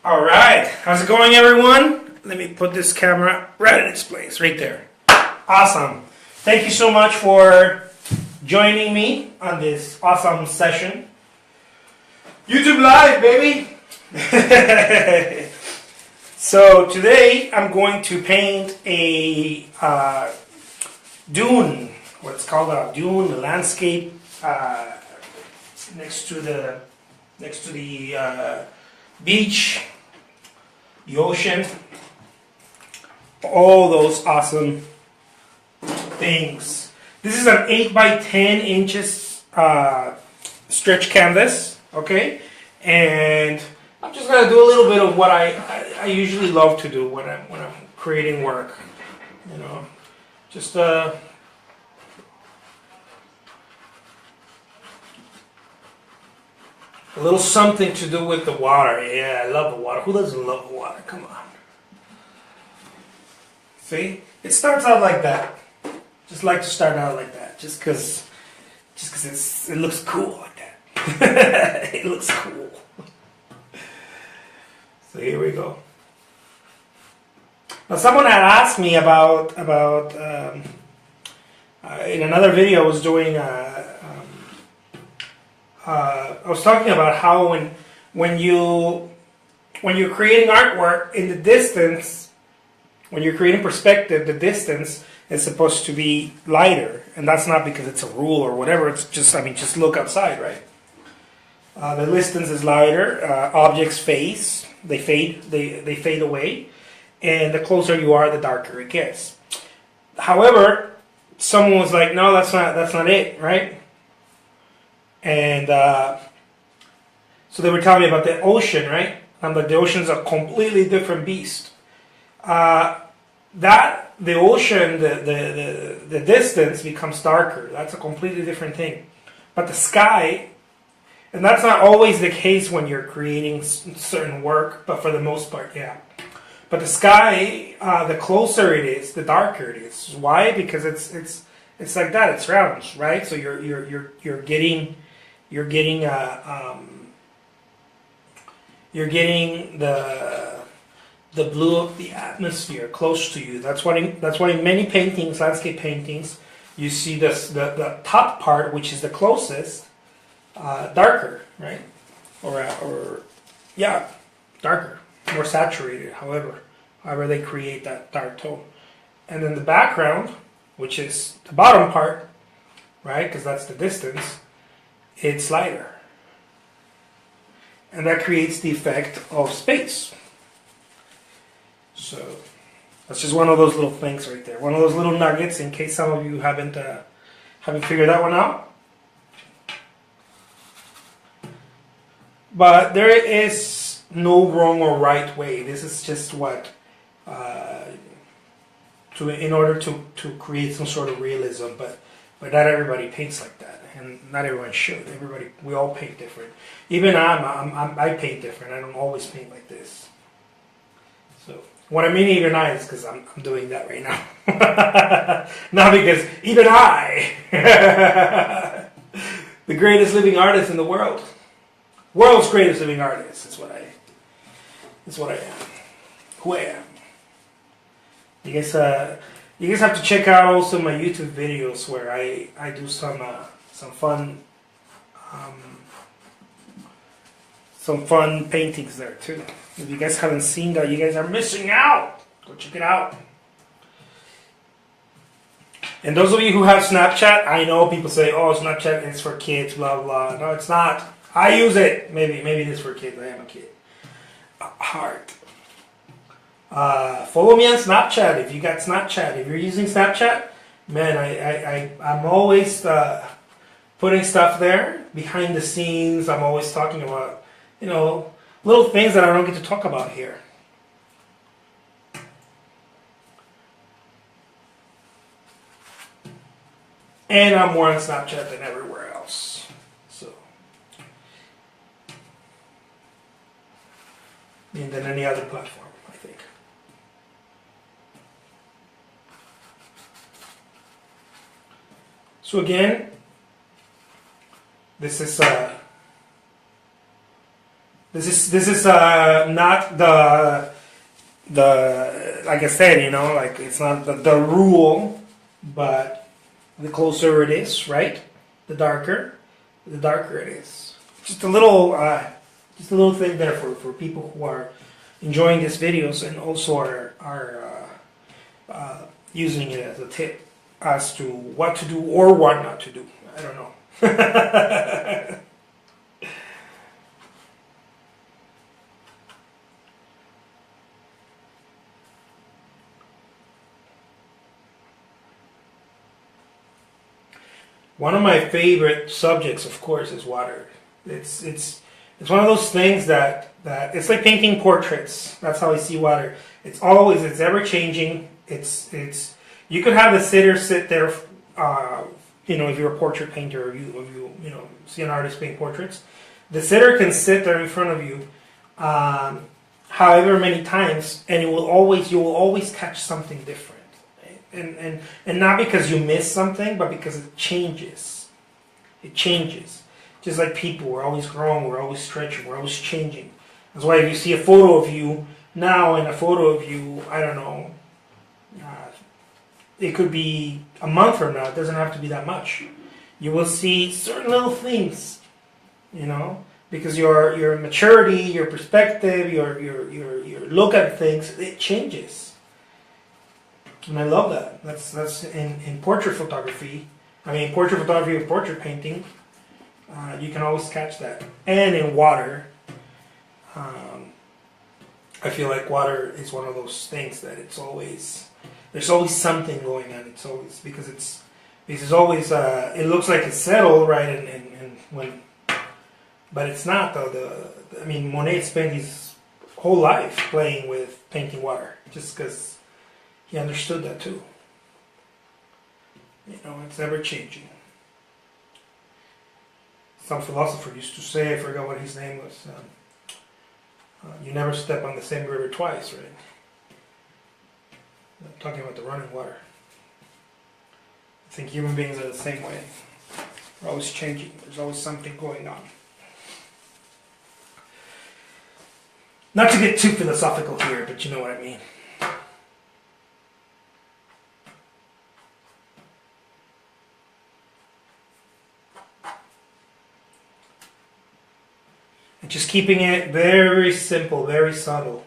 All right, how's it going, everyone? Let me put this camera right in its place, right there. Awesome. Thank you so much for joining me on this awesome session. YouTube Live, baby! So today I'm going to paint a dune, what's called a dune, the landscape next to the beach, the ocean, all those awesome things. This is an 8 by 10 inches stretch canvas, okay? And I'm just gonna do a little bit of what I usually love to do when I'm creating work, you know, just a little something to do with the water. Yeah, I love the water. Who doesn't love the water? Come on. See? It starts out like that. Just like to start out like that. Just cause it looks cool like that. It looks cool. So here we go. Now someone had asked me about in another video I was doing I was talking about how when you're creating artwork in the distance, when you're creating perspective, the distance is supposed to be lighter, and that's not because it's a rule or whatever. It's just, I mean, just look outside, right? The distance is lighter. Objects they fade away, and the closer you are, the darker it gets. However, someone was like, "No, that's not it, right?" And so they were telling me about the ocean, right? And the ocean's a completely different beast. The ocean, the distance becomes darker. That's a completely different thing. But the sky, and that's not always the case when you're creating certain work, but for the most part, yeah. But the sky, the closer it is, the darker it is. Why? Because it's like that. It's round, right? So you're getting the blue of the atmosphere close to you. That's why in many paintings, landscape paintings, you see the top part, which is the closest, darker, right? Or yeah, darker, more saturated. However they create that dark tone, and then the background, which is the bottom part, right? Because that's the distance. It's lighter. And that creates the effect of space. So that's just one of those little things right there. One of those little nuggets in case some of you haven't figured that one out. But there is no wrong or right way. This is just what in order to create some sort of realism, but not everybody paints like that, and not everyone should. We all paint different. Even I paint different. I don't always paint like this. So what I mean even I is because I'm doing that right now. Not because even I, the greatest living artist in the world, world's greatest living artist, is what I am. Who I am. You guys have to check out also my YouTube videos where I do some fun paintings there too. If you guys haven't seen that, you guys are missing out. Go check it out. And those of you who have Snapchat, I know people say, "Oh, Snapchat is for kids," blah blah. No, it's not. I use it. Maybe it is for kids. I am a kid. Heart. Follow me on Snapchat if you got Snapchat. If you're using Snapchat, man, I'm always putting stuff there behind the scenes. I'm always talking about, little things that I don't get to talk about here. And I'm more on Snapchat than everywhere else. So, than any other platform, I think. So again, this is This is not the like I said, like it's not the rule, but the closer it is, right? The darker it is. Just a little thing there for people who are enjoying these videos and also are using it as a tip as to what to do or what not to do. I don't know. One of my favorite subjects, of course, is water. It's one of those things that it's like painting portraits. That's how I see water. It's ever changing. It's you could have the sitter sit there, if you're a portrait painter, or you see an artist paint portraits. The sitter can sit there in front of you, however many times, and you will always catch something different. And not because you miss something, but because it changes. It changes. Just like people, we're always growing, we're always stretching, we're always changing. That's why if you see a photo of you now and a photo of you, I don't know, it could be a month from now. It doesn't have to be that much. You will see certain little things, because your maturity, your perspective, your look at things, it changes. And I love that. That's in portrait photography. Portrait photography or portrait painting, you can always catch that. And in water, I feel like water is one of those things that there's always something going on. It's always because it's always it looks like it's settled, right? And when, but it's not though. Monet spent his whole life playing with painting water, just because. He understood that too. It's ever changing. Some philosopher used to say, I forgot what his name was, you never step on the same river twice, right? I'm talking about the running water. I think human beings are the same way. We're always changing. There's always something going on. Not to get too philosophical here, but you know what I mean. And just keeping it very simple, very subtle.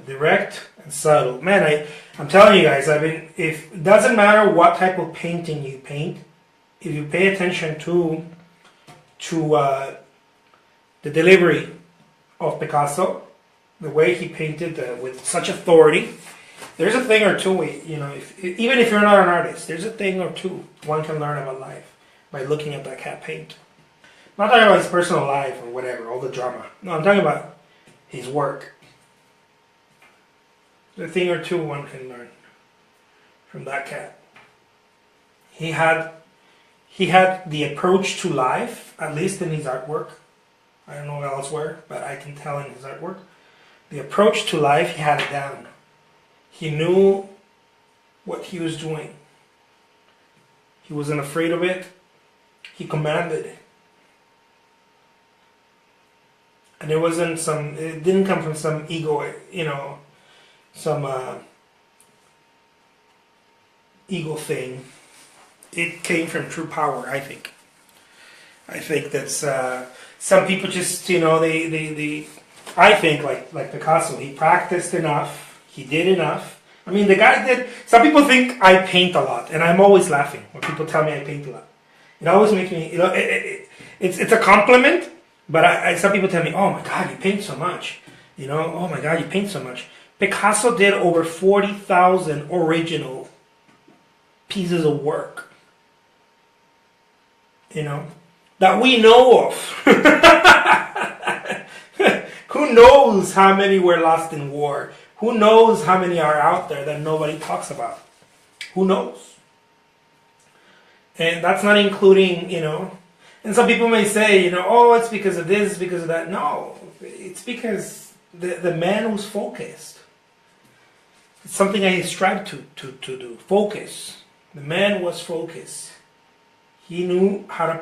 Direct and subtle. Man, I'm telling you guys, it doesn't matter what type of painting you paint, if you pay attention to the delivery of Picasso, the way he painted with such authority, there's a thing or two, even if you're not an artist, there's a thing or two one can learn about life by looking at that cat paint. I'm not talking about his personal life or whatever, all the drama. No, I'm talking about his work. The thing or two one can learn from that cat. He had the approach to life, at least in his artwork. I don't know elsewhere, but I can tell in his artwork. The approach to life, he had it down. He knew what he was doing. He wasn't afraid of it. He commanded it. And it didn't come from some ego, some ego thing. It came from true power, I think. I think that's, some people just, I think like Picasso, he practiced enough, he did enough. The guy did, some people think I paint a lot, and I'm always laughing when people tell me I paint a lot. It always makes me, it's a compliment. But some people tell me, oh my God, you paint so much. Oh my God, you paint so much. Picasso did over 40,000 original pieces of work. That we know of. Who knows how many were lost in war? Who knows how many are out there that nobody talks about? Who knows? And that's not including, And some people may say, oh, it's because of this, it's because of that. No, it's because the man was focused. It's something I strive to do. Focus. The man was focused. He knew how to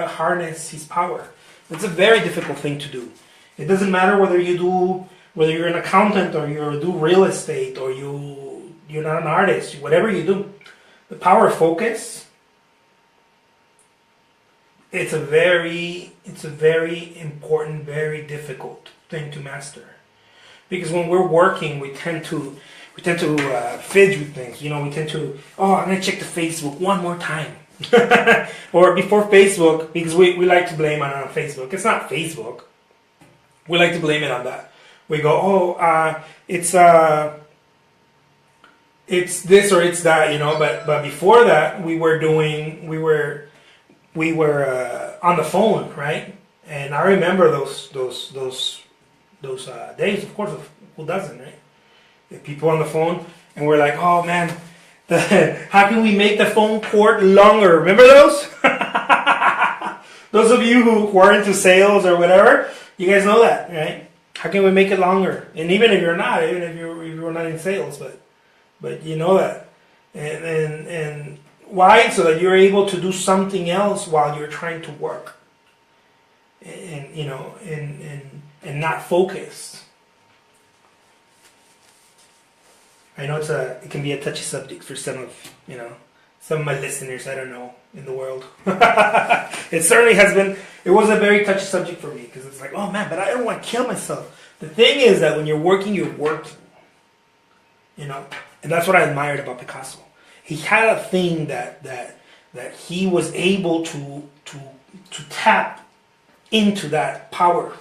harness his power. It's a very difficult thing to do. It doesn't matter whether you're an accountant or you do real estate or you're not an artist, whatever you do. The power of focus, it's a very important, very difficult thing to master. Because when we're working, we tend to fidget with things. We tend to, I'm gonna check the Facebook one more time. Or before Facebook, because we like to blame it on Facebook. It's not Facebook. We like to blame it on that. We go, it's this or it's that, But before that, we were on the phone, right? And I remember those days. Of course, who doesn't, right? People on the phone, and we're like, oh man, how can we make the phone cord longer? Remember those? Those of you who are into sales or whatever, you guys know that, right? How can we make it longer? And even if you're not in sales, but you know that, and why? So that you're able to do something else while you're trying to work, and not focus. I know it can be a touchy subject for some of my listeners, I don't know, in the world. It certainly has been. It was a very touchy subject for me because it's like, oh man, but I don't want to kill myself. The thing is that when you're working, and that's what I admired about Picasso. He had a thing that he was able to tap into that power.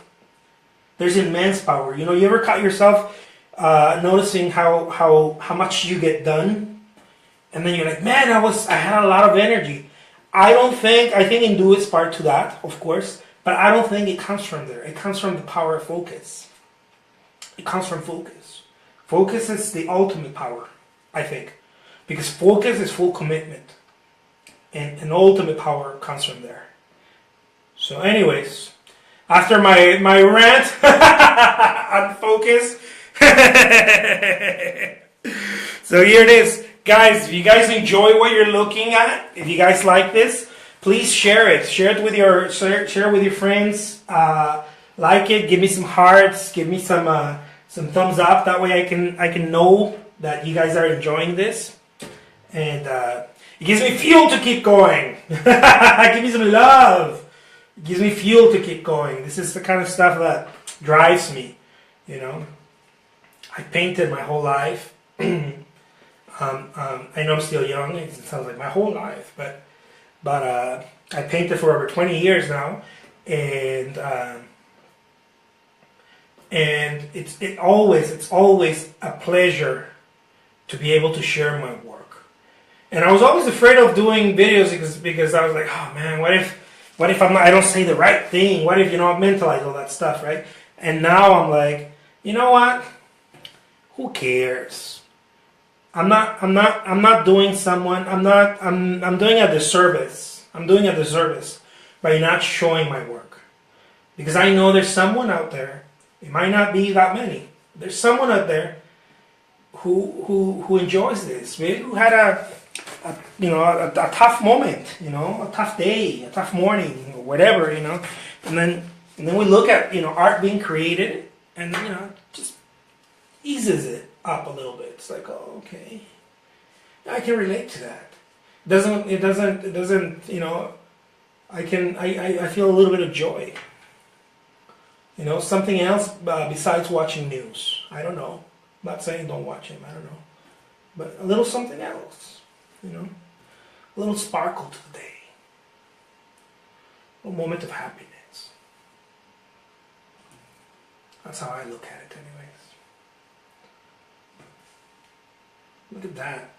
There's immense power. You ever caught yourself noticing how much you get done, and then you're like, man, I had a lot of energy. I think Hindu is part to that, of course, but I don't think it comes from there. It comes from the power of focus. It comes from focus. Focus is the ultimate power, I think, because focus is full commitment, and ultimate power comes from there. So, anyways, after my rant on focus. So here it is, guys. If you guys enjoy what you're looking at, if you guys like this, please share it. Share it with your friends. Like it. Give me some hearts. Give me some thumbs up. That way I can know that you guys are enjoying this, and it gives me fuel to keep going. Give me some love. It gives me fuel to keep going. This is the kind of stuff that drives me. I painted my whole life. I know I'm still young. It sounds like my whole life, but I painted for over 20 years now, and it's always a pleasure to be able to share my work. And I was always afraid of doing videos because I was like, oh man, what if I don't say the right thing? What if I mentalize all that stuff, right? And now I'm like, you know what? Who cares? I'm not doing someone. I'm doing a disservice. I'm doing a disservice by not showing my work, because I know there's someone out there. It might not be that many. There's someone out there who enjoys this. Maybe who had a tough moment. A tough day, a tough morning, or whatever. And then we look at art being created, and just eases it up a little bit. It's like, oh, okay, I can relate to that. It doesn't. I feel a little bit of joy. Something else besides watching news. I don't know. I'm not saying don't watch him. I don't know, but a little something else. A little sparkle to the day. A moment of happiness. That's how I look at it, anyways. Look at that.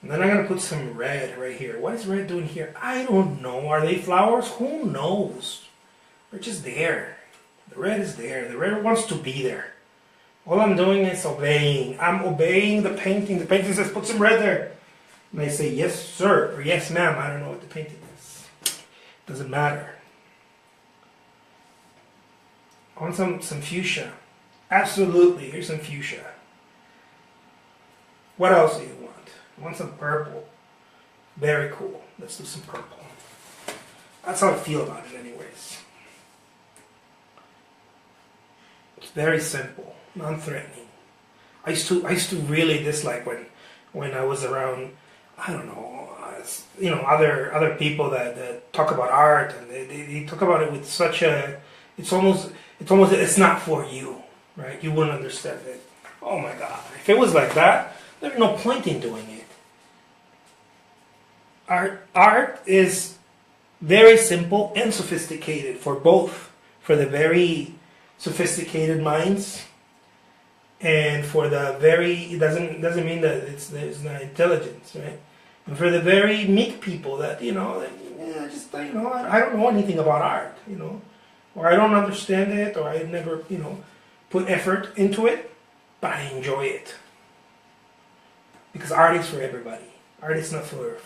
And then I'm going to put some red right here. What is red doing here? I don't know. Are they flowers? Who knows? They're just there. The red is there. The red wants to be there. All I'm doing is obeying. I'm obeying the painting. The painting says, put some red there. And I say, yes, sir, or yes, ma'am. I don't know what the painting is. Doesn't matter. I want some fuchsia. Absolutely, here's some fuchsia. What else do you want? I want some purple. Very cool. Let's do some purple. That's how I feel about it anyways. very simple, non-threatening. I used to really dislike when I was around, I don't know, other people that talk about art, and they talk about it with such a, it's not for you, right? You wouldn't understand it. Oh my God! If it was like that, there's no point in doing it. Art is very simple and sophisticated for both, for the very sophisticated minds, and for the very, it doesn't mean that there's not intelligence, right? And for the very meek people that I don't know anything about art, or I don't understand it, or I never put effort into it, but I enjoy it because art is for everybody. Art is not for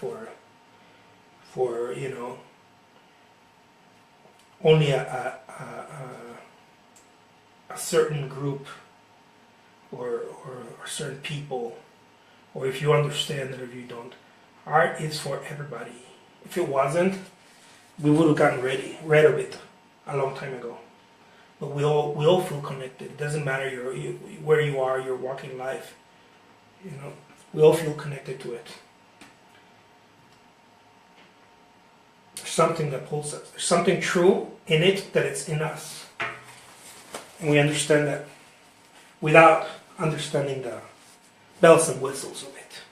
only a certain group or certain people, or if you understand it or if you don't. Art is for everybody. If it wasn't, we would have gotten rid of it a long time ago. But we all feel connected. It doesn't matter where you are, your walking life. We all feel connected to it. There's something that pulls us. There's something true in it that it's in us. And we understand that without understanding the bells and whistles of it.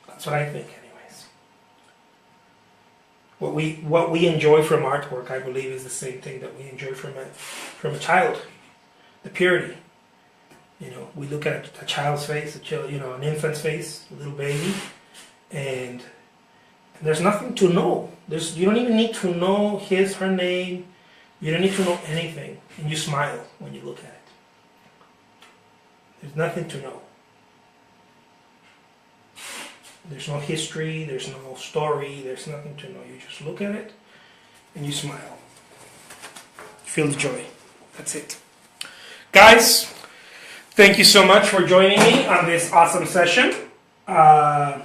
That's what I think, anyways. What we enjoy from artwork, I believe, is the same thing that we enjoy from a child. The purity. We look at a child's face, an infant's face, a little baby, and there's nothing to know. You don't even need to know her name. You don't need to know anything, and you smile when you look at it. There's nothing to know. There's no history, there's no story, there's nothing to know. You just look at it and you smile. You feel the joy. That's it. Guys, thank you so much for joining me on this awesome session. The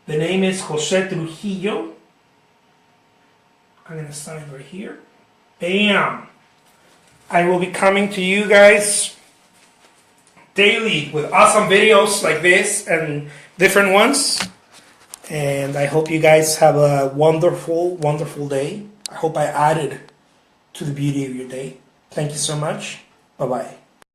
name is Jose Trujillo. I'm going to sign right here. Bam! I will be coming to you guys daily with awesome videos like this and different ones. And I hope you guys have a wonderful, wonderful day. I hope I added to the beauty of your day. Thank you so much. Bye-bye.